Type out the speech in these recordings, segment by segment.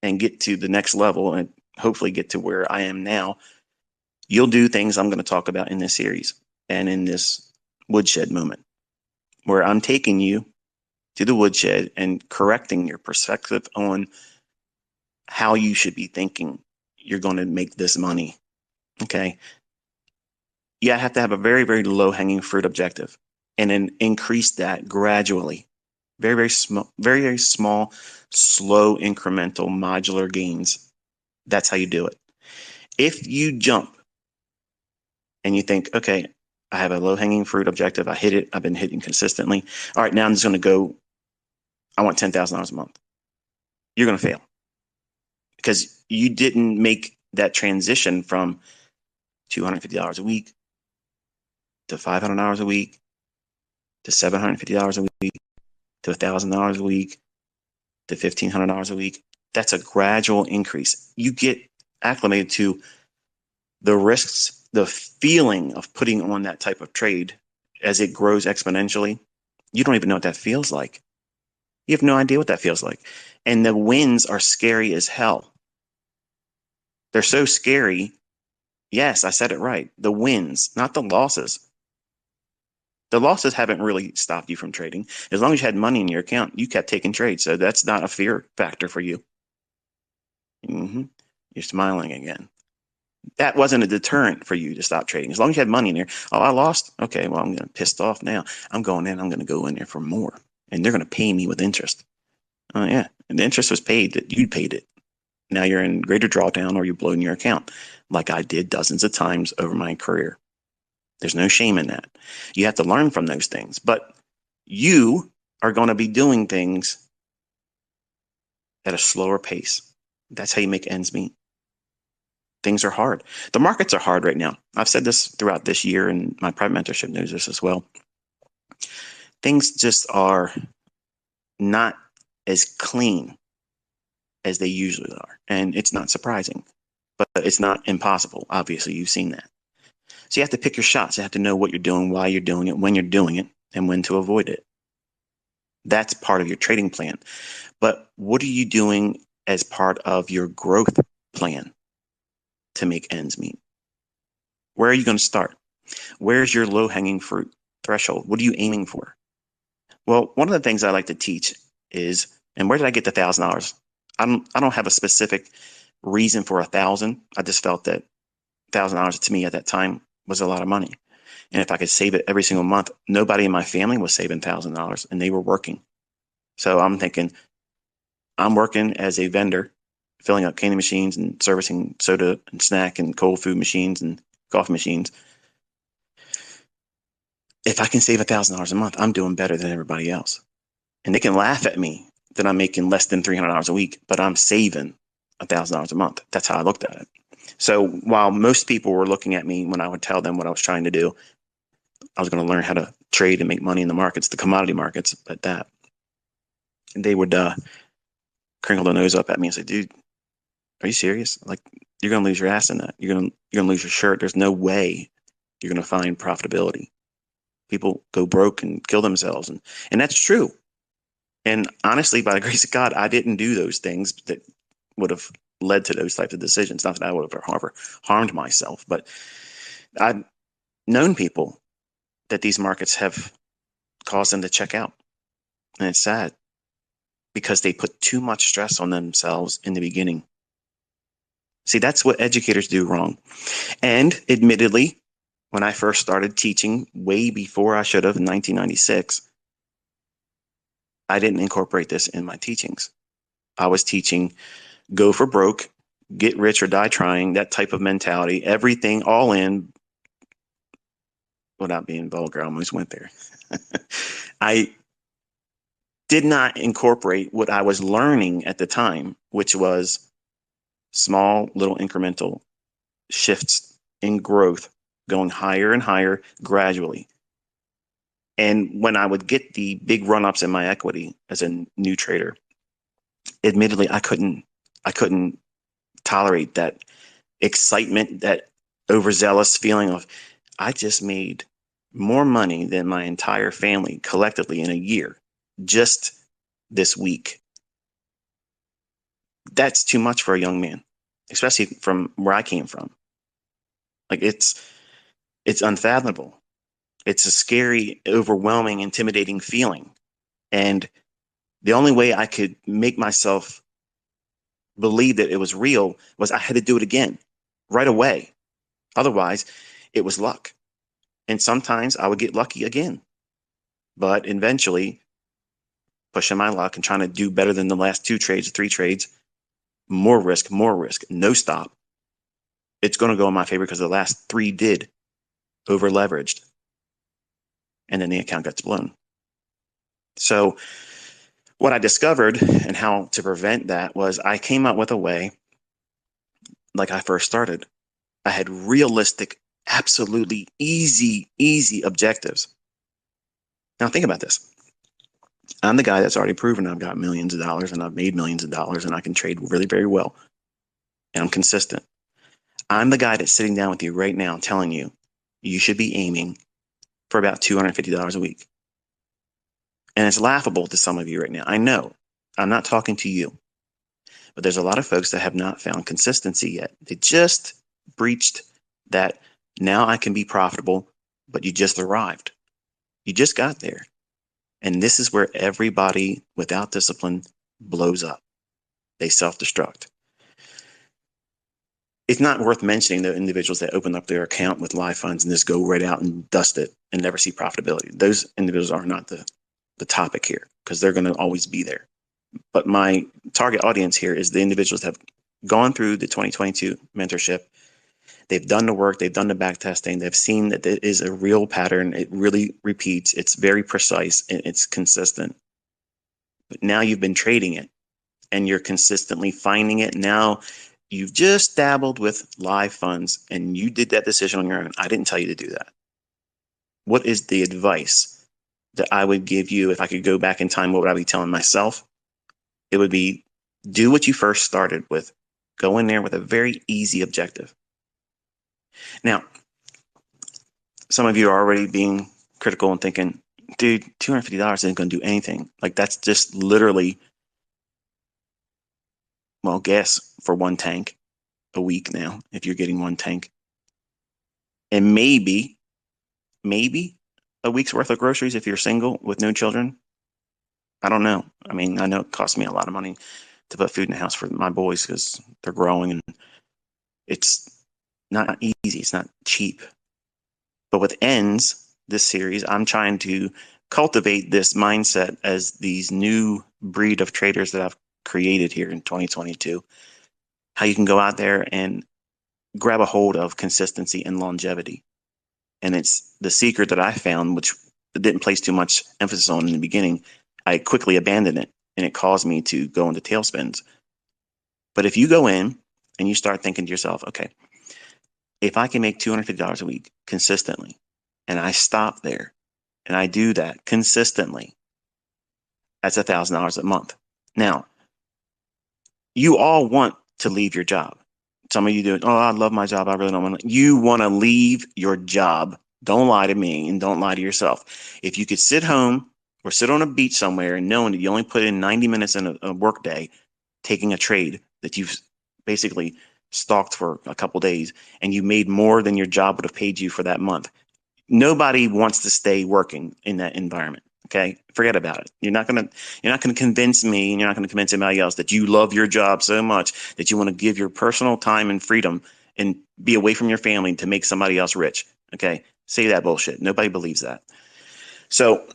and get to the next level and hopefully get to where I am now, you'll do things I'm going to talk about in this series and in this woodshed moment, where I'm taking you to the woodshed and correcting your perspective on how you should be thinking you're going to make this money. Okay. You have to have a very, very low hanging fruit objective and then increase that gradually. Very, very small, slow, incremental, modular gains. That's how you do it. If you jump and you think, okay, I have a low hanging fruit objective. I hit it. I've been hitting consistently. All right, now I'm just going to go. I want $10,000 a month. You're going to fail because you didn't make that transition from $250 a week to $500 a week to $750 a week to $1,000 a week to $1,500 a week. That's a gradual increase. You get acclimated to the risks, the feeling of putting on that type of trade as it grows exponentially. You don't even know what that feels like. You have no idea what that feels like. And the wins are scary as hell. They're so scary. Yes, I said it right. The wins, not the losses. The losses haven't really stopped you from trading. As long as you had money in your account, you kept taking trades. So that's not a fear factor for you. You're smiling again. That wasn't a deterrent for you to stop trading. As long as you had money in there. Oh, I lost. Okay, well, I'm getting pissed off now. I'm going in. I'm going to go in there for more. And they're going to pay me with interest. Oh, yeah. And the interest was paid that you paid it. Now you're in greater drawdown or you're blowing your account like I did dozens of times over my career. There's no shame in that. You have to learn from those things. But you are going to be doing things at a slower pace. That's how you make ends meet. Things are hard. The markets are hard right now. I've said this throughout this year, and my private mentorship knows this as well. Things just are not as clean as they usually are. And it's not surprising, but it's not impossible. Obviously, you've seen that. So you have to pick your shots. You have to know what you're doing, why you're doing it, when you're doing it, and when to avoid it. That's part of your trading plan. But what are you doing as part of your growth plan to make ends meet? Where are you going to start? Where's your low hanging fruit threshold? What are you aiming for? Well, one of the things I like to teach is, and where did I get the $1,000? I don't have a specific reason for 1,000. I just felt that $1,000 to me at that time was a lot of money. And if I could save it every single month, nobody in my family was saving $1,000 and they were working. So I'm thinking, I'm working as a vendor, filling up candy machines and servicing soda and snack and cold food machines and coffee machines. If I can save $1,000 a month, I'm doing better than everybody else. And they can laugh at me that I'm making less than $300 a week, but I'm saving $1,000 a month. That's how I looked at it. So while most people were looking at me when I would tell them what I was trying to do, I was going to learn how to trade and make money in the markets, the commodity markets, at that. And they would crinkle their nose up at me and say, dude, are you serious? Like, you're going to lose your ass in that. You're going to lose your shirt. There's no way you're going to find profitability. People go broke and kill themselves. And that's true. And honestly, by the grace of God, I didn't do those things that would have led to those types of decisions. Not that I would have harmed myself, but I've known people that these markets have caused them to check out. And it's sad because they put too much stress on themselves in the beginning. See, that's what educators do wrong. And admittedly, when I first started teaching way before I should have in 1996, I didn't incorporate this in my teachings. I was teaching go for broke, get rich or die trying, that type of mentality, everything all in, without being vulgar. I almost went there. I did not incorporate what I was learning at the time, which was small, little incremental shifts in growth, going higher and higher gradually. And when I would get the big run-ups in my equity as a new trader, admittedly, I couldn't tolerate that excitement, that overzealous feeling of, I just made more money than my entire family collectively in a year, just this week. That's too much for a young man, especially from where I came from. Like it's unfathomable. It's a scary, overwhelming, intimidating feeling. And the only way I could make myself believe that it was real was I had to do it again right away. Otherwise, it was luck. And sometimes I would get lucky again. But eventually, pushing my luck and trying to do better than the last two trades, three trades, more risk, no stop. It's going to go in my favor because the last three did over leveraged. And then the account gets blown. So what I discovered and how to prevent that was I came up with a way like I first started. I had realistic, absolutely easy objectives. Now think about this. I'm the guy that's already proven I've got millions of dollars and I've made millions of dollars and I can trade really very well. And I'm consistent. I'm the guy that's sitting down with you right now telling you you should be aiming for about $250 a week. And it's laughable to some of you right now. I know I'm not talking to you, but there's a lot of folks that have not found consistency yet. They just breached that now I can be profitable, but you just arrived. You just got there. And this is where everybody without discipline blows up. They self-destruct. It's not worth mentioning the individuals that open up their account with live funds and just go right out and dust it and never see profitability. Those individuals are not the topic here because they're going to always be there. But my target audience here is the individuals that have gone through the 2022 mentorship. They've done the work, they've done the back testing, they've seen that it is a real pattern. It really repeats, it's very precise, and it's consistent. But now you've been trading it and you're consistently finding it. Now you've just dabbled with live funds and you did that decision on your own. I didn't tell you to do that. What is the advice that I would give you if I could go back in time? What would I be telling myself? It would be do what you first started with. Go in there with a very easy objective. Now, some of you are already being critical and thinking, dude, $250 isn't going to do anything. Like that's just literally, well, gas for one tank a week now, if you're getting one tank. And maybe a week's worth of groceries if you're single with no children. I don't know. I mean, I know it costs me a lot of money to put food in the house for my boys because they're growing and it's not easy. It's not cheap. But with ends, this series, I'm trying to cultivate this mindset as these new breed of traders that I've created here in 2022. How you can go out there and grab a hold of consistency and longevity. And it's the secret that I found, which I didn't place too much emphasis on in the beginning. I quickly abandoned it and it caused me to go into tailspins. But if you go in and you start thinking to yourself, okay, if I can make $250 a week consistently, and I stop there and I do that consistently, that's $1,000 a month. Now, you all want to leave your job. Some of you do, oh, I love my job. I really don't want to. You want to leave your job. Don't lie to me and don't lie to yourself. If you could sit home or sit on a beach somewhere and knowing that you only put in 90 minutes in a work day, taking a trade that you've basically stalked for a couple days and you made more than your job would have paid you for that month. Nobody wants to stay working in that environment. Okay, forget about it. You're not gonna convince me, and you're not gonna convince anybody else that you love your job so much that you want to give your personal time and freedom and be away from your family to make somebody else rich. Okay, say that bullshit. Nobody believes that. So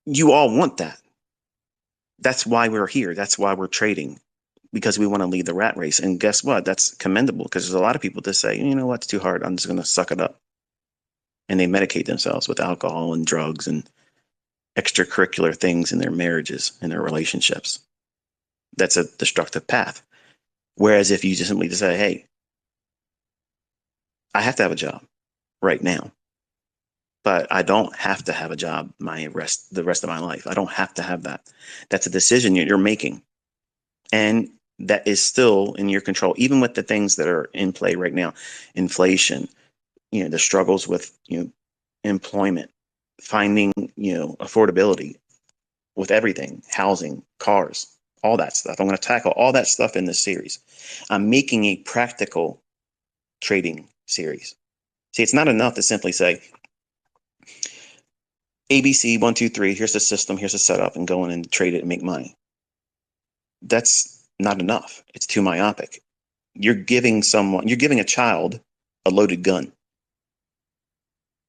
you all want that. That's why we're here. That's why we're trading, because we want to lead the rat race. And guess what? That's commendable because there's a lot of people that say, you know what, it's too hard. I'm just gonna suck it up. And they medicate themselves with alcohol and drugs and extracurricular things in their marriages and their relationships. That's a destructive path. Whereas if you just simply say, hey, I have to have a job right now, but I don't have to have a job the rest of my life. I don't have to have that. That's a decision you're making. And that is still in your control, even with the things that are in play right now. Inflation, the struggles with, employment, finding, affordability. with everything, housing, cars, all that stuff. I'm going to tackle all that stuff in this series. I'm making a practical trading series. See, it's not enough to simply say, ABC, 1, 2, 3, here's the system, here's the setup, and go in and trade it and make money. That's not enough. It's too myopic. You're giving a child a loaded gun.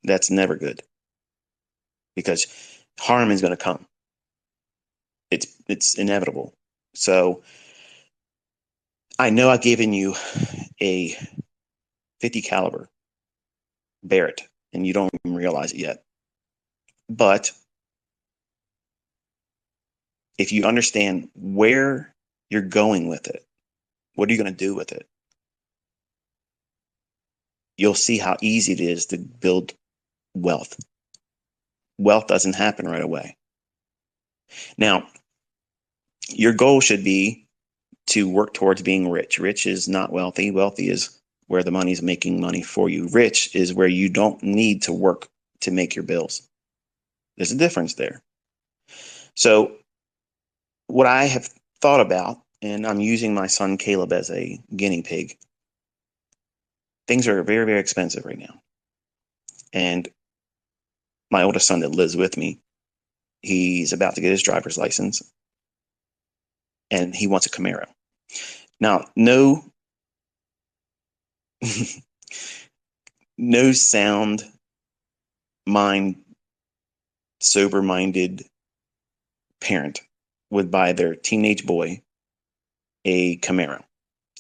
That's never good, because harm is going to come. It's inevitable. So I know I've given you a 50 caliber Barrett, and you don't even realize it yet. But if you understand where you're going with it, what are you going to do with it? You'll see how easy it is to build wealth. Wealth doesn't happen right away. Now, your goal should be to work towards being rich. Rich is not wealthy. Wealthy is where the money's making money for you. Rich is where you don't need to work to make your bills. There's a difference there. So what I have thought about, and I'm using my son Caleb as a guinea pig, things are very, very expensive right now. And my oldest son that lives with me, he's about to get his driver's license, and he wants a Camaro. Now, no no sound mind, sober-minded parent would buy their teenage boy a Camaro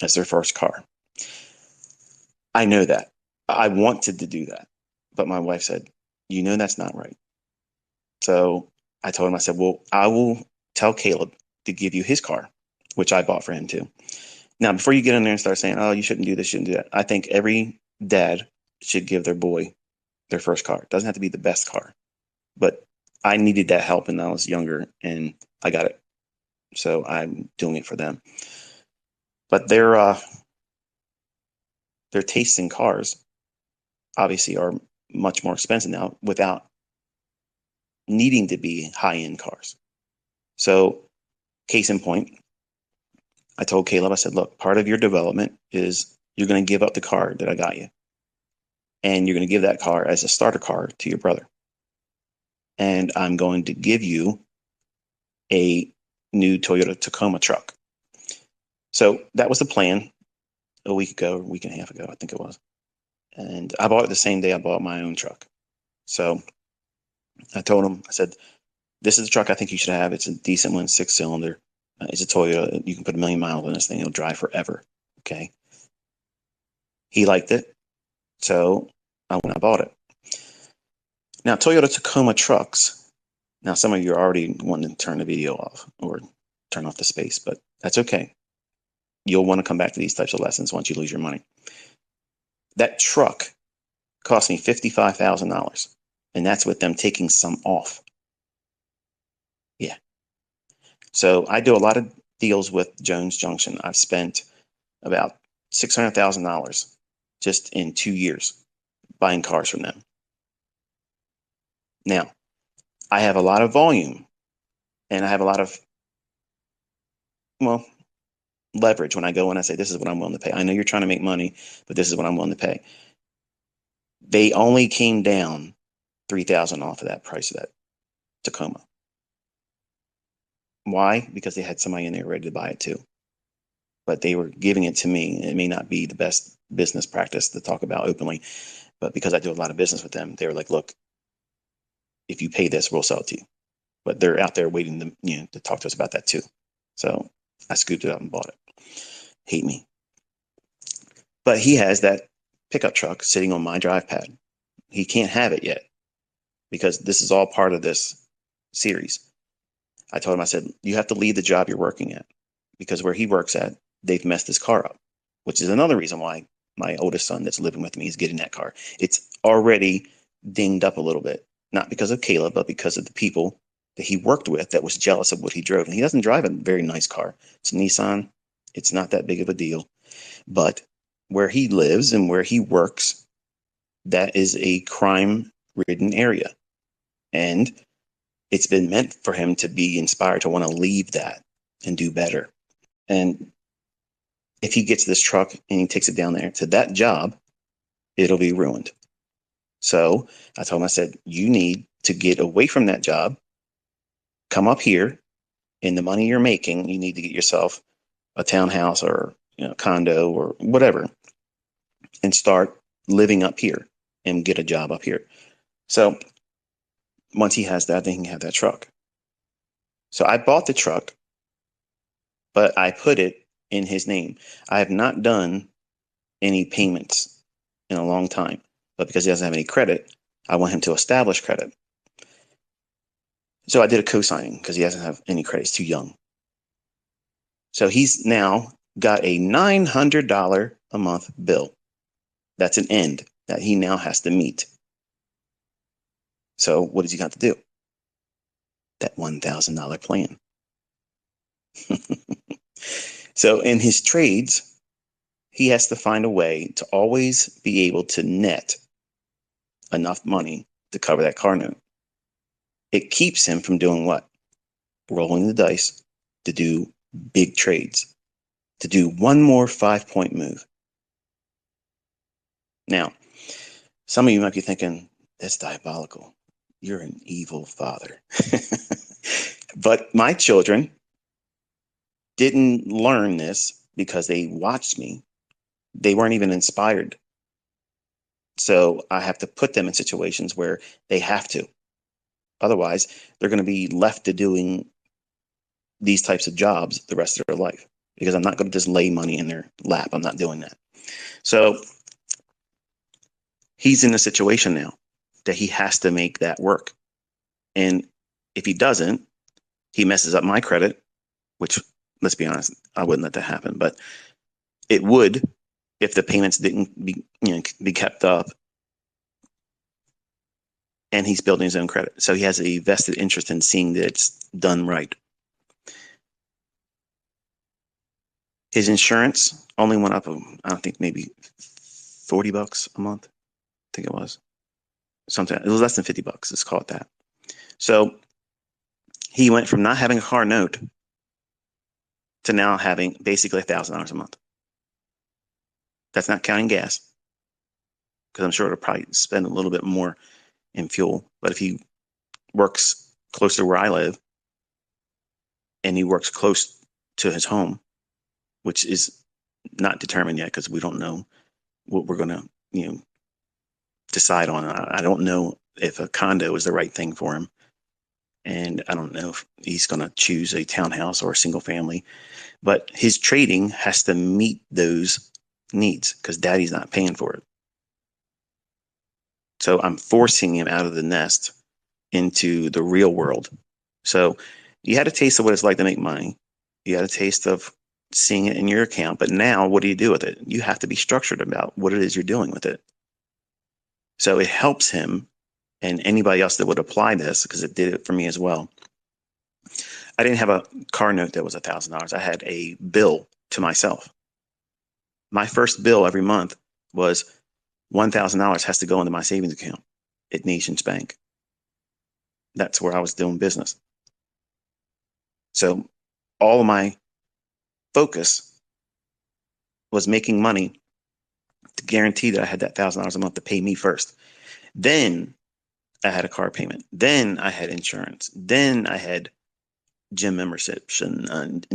as their first car. I know that. I wanted to do that. But my wife said, you know, that's not right. So I told him, I said, well, I will tell Caleb to give you his car, which I bought for him too. Now, before you get in there and start saying, oh, you shouldn't do this, shouldn't do that, I think every dad should give their boy their first car. It doesn't have to be the best car, but I needed that help when I was younger, and I got it. So I'm doing it for them. But their tastes in cars obviously are much more expensive now without needing to be high-end cars. So case in point, I told Caleb, I said, look, part of your development is you're going to give up the car that I got you. And you're going to give that car as a starter car to your brother. And I'm going to give you a new Toyota Tacoma truck. So that was the plan a week and a half ago, I think it was. And I bought it the same day I bought my own truck. So I told him, I said, this is the truck I think you should have. It's a decent one, 6-cylinder. It's a Toyota. You can put 1,000,000 miles on this thing. It'll drive forever. Okay. He liked it. So I went and I bought it. Now, Toyota Tacoma trucks. Now, some of you are already wanting to turn the video off or turn off the space, but that's okay. You'll want to come back to these types of lessons once you lose your money. That truck cost me $55,000, and that's with them taking some off. Yeah. So I do a lot of deals with Jones Junction. I've spent about $600,000 just in 2 years buying cars from them. Now, I have a lot of volume, and I have a lot of, well, leverage when I go and I say, this is what I'm willing to pay. I know you're trying to make money, but this is what I'm willing to pay. They only came down $3,000 off of that price of that Tacoma. Why? Because they had somebody in there ready to buy it too. But they were giving it to me. It may not be the best business practice to talk about openly, but because I do a lot of business with them, they were like, look, if you pay this, we'll sell it to you. But they're out there waiting to talk to us about that too. So I scooped it up and bought it. Hate me. But he has that pickup truck sitting on my drive pad. He can't have it yet because this is all part of this series. I told him, I said, you have to leave the job you're working at, because where he works at, they've messed his car up, which is another reason why my oldest son that's living with me is getting that car. It's already dinged up a little bit, not because of Caleb, but because of the people that he worked with that was jealous of what he drove. And he doesn't drive a very nice car. It's a Nissan. It's not that big of a deal. But where he lives and where he works, that is a crime-ridden area. And It's been meant for him to be inspired to want to leave that and do better. And if he gets this truck and he takes it down there to that job, it'll be ruined. So I told him, I said, you need to get away from that job, come up here, and the money you're making, you need to get yourself a townhouse or condo or whatever, and start living up here and get a job up here. So once he has that, then he can have that truck. So I bought the truck, but I put it in his name. I have not done any payments in a long time, but because he doesn't have any credit, I want him to establish credit. So I did a co-signing because he doesn't have any credit. He's too young. So he's now got a $900 a month bill. That's an end that he now has to meet. So what does he got to do? That $1,000 plan. So in his trades, he has to find a way to always be able to net enough money to cover that car note. It keeps him from doing what? Rolling the dice to do big trades, to do one more 5-point move. Now, some of you might be thinking, that's diabolical. You're an evil father. But my children didn't learn this because they watched me. They weren't even inspired. So I have to put them in situations where they have to. Otherwise, they're going to be left to doing these types of jobs the rest of their life, because I'm not going to just lay money in their lap. I'm not doing that. So he's in a situation now that he has to make that work. And if he doesn't, he messes up my credit, which, let's be honest, I wouldn't let that happen, but it would if the payments didn't be kept up. And he's building his own credit. So he has a vested interest in seeing that it's done right. His insurance only went up, I don't think, maybe $40 a month. I think it was something. It was less than $50. Let's call it that. So he went from not having a car note to now having basically $1,000 a month. That's not counting gas, because I'm sure it'll probably spend a little bit more in fuel. But if he works close to where I live and he works close to his home, which is not determined yet because we don't know what we're going to, decide on. I don't know if a condo is the right thing for him. And I don't know if he's going to choose a townhouse or a single family. But his trading has to meet those needs because daddy's not paying for it. So I'm forcing him out of the nest into the real world. So you had a taste of what it's like to make money. You had a taste of seeing it in your account. But now what do you do with it? You have to be structured about what it is you're doing with it. So it helps him and anybody else that would apply this, because it did it for me as well. I didn't have a car note that was $1,000. I had a bill to myself. My first bill every month was $1,000 has to go into my savings account at Nations Bank. That's where I was doing business. So all of my focus was making money to guarantee that I had that $1,000 a month to pay me first. Then I had a car payment. Then I had insurance. Then I had gym memberships and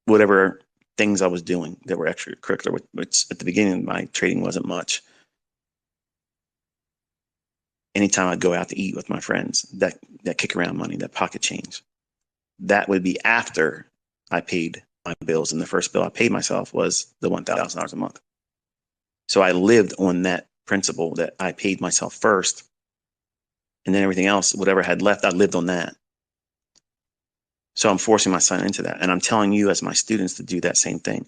whatever things I was doing that were extracurricular, which at the beginning my trading wasn't much. Anytime I'd go out to eat with my friends, that kick around money, that pocket change, that would be after I paid my bills. And the first bill I paid myself was the $1,000 a month. So I lived on that principle that I paid myself first. And then everything else, whatever I had left, I lived on that. So I'm forcing my son into that. And I'm telling you as my students to do that same thing.